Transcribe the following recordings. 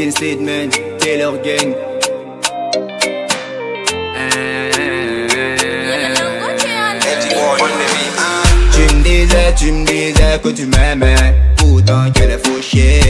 King Statement, Taylor Gang. Tu me disais que tu m'aimais, pourtant qu'elle est faux chier.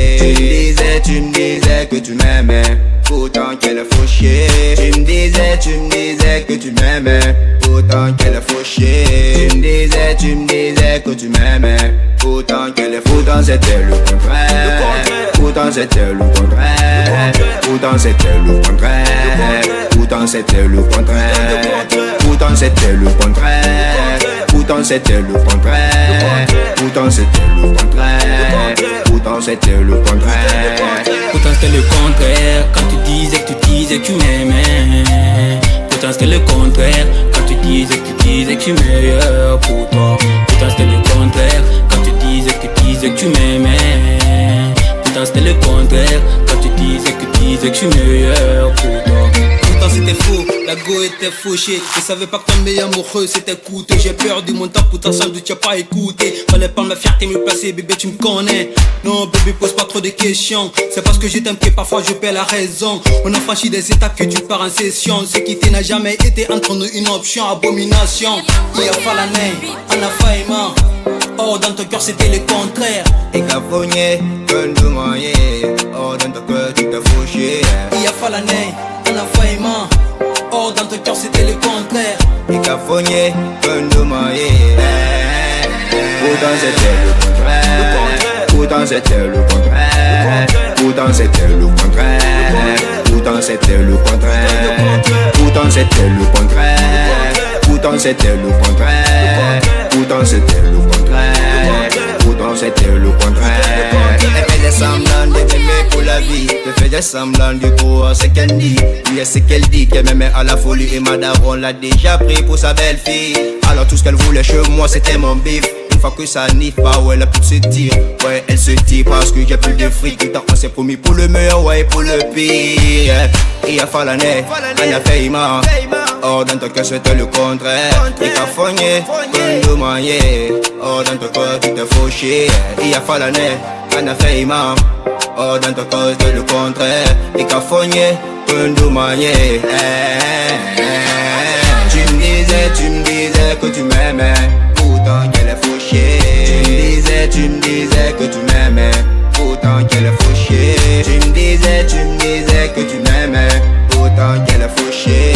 Tu me disais que tu m'aimais, pourtant qu'elle est faux chier. Tu me disais que tu m'aimais, pourtant qu'elle est faux chier. Tu me disais que tu m'aimais, pourtant qu'elle est faux. Pourtant c'était le contraire. Pourtant c'était le contraire. Pourtant c'était le contraire. Pourtant c'était le contraire. Pourtant c'était le contraire. Pourtant c'était le contraire. Pourtant c'était le contraire. Pourtant c'était le contraire. Pourtant c'était le contraire. Quand tu disais que tu m'aimais. Pourtant c'était le contraire. Quand tu disais que je suis meilleur pour toi. Pourtant c'était le contraire. Quand tu disais que tu m'aimais. Pourtant c'était le contraire. Quand tu disais que je suis meilleur pour toi. Pourtant c'était faux, la go était fauchée. Je savais pas que ton meilleur amoureux c'était coûteux. J'ai perdu mon temps, pourtant sans doute tu as pas écouté. Fallait pas me faire me placer, bébé tu me connais. Non bébé pose pas trop de questions. C'est parce que je t'aime que parfois je perds la raison. On a franchi des étapes que tu pars en session. Ce qui n'a jamais été entre nous une option, abomination. Il y a pas l'année, on a failli. Oh dans ton cœur c'était le contraire. Et qu'a fogné, que nous moyen. Oh dans ton cœur tu t'es fauché. Il y a pas l'année, on a failli. Oh dans ton cœur c'était le contraire. Et qu'a fogné, que nous moyen. Pourtant c'était le contraire. Pourtant c'était le contraire. Pourtant c'était le contraire. Pourtant c'était le contraire. Pourtant c'était le contraire. Pourtant c'était le contraire. Pourtant c'était le contraire. Pourtant c'était le contraire. Elle fait des semblants de m'aimer pour la vie. Elle fait des semblants du coup c'est qu'elle dit. Oui c'est qu'elle dit qu'elle m'aimait à la folie. Et ma daronne l'a déjà pris pour sa belle fille. Alors tout ce qu'elle voulait chez moi c'était mon bif. Une fois que ça n'y pas, ouais, elle a pu se dire. Ouais, elle se dit parce que j'ai plus de fric. Tout le temps on s'est promis pour le meilleur, ouais, pour le pire. Et à faire l'année, on a fait immense. Oh, dans ton cœur c'était le contraire. Et qu'a fogné, comme de moyen. Oh, dans ton cœur tu t'es fauché. Et à faire l'année, on a fait immense. Oh, dans ton cœur c'était le contraire. Et qu'a fogné, comme de moyen. Tu me disais que tu m'aimais. Pourtant qu'elle est fauchée. Tu me disais que tu m'aimais. Pourtant qu'elle est fauchée. Tu me disais que tu m'aimais. Pourtant qu'elle est fauchée.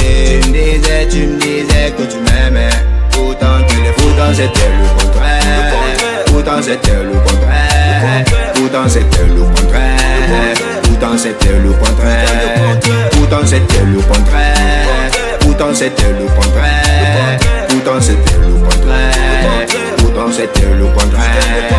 Tu me disais que tu m'aimais. Pourtant qu'elle est fauchée. Pourtant c'était le contraire. Pourtant c'était le contraire. Pourtant c'était le contraire. Pourtant c'était le contraire. Pourtant c'était le contraire. Pourtant c'était le contraire. Pourtant c'était le contraire. Pourtant c'était le contraire.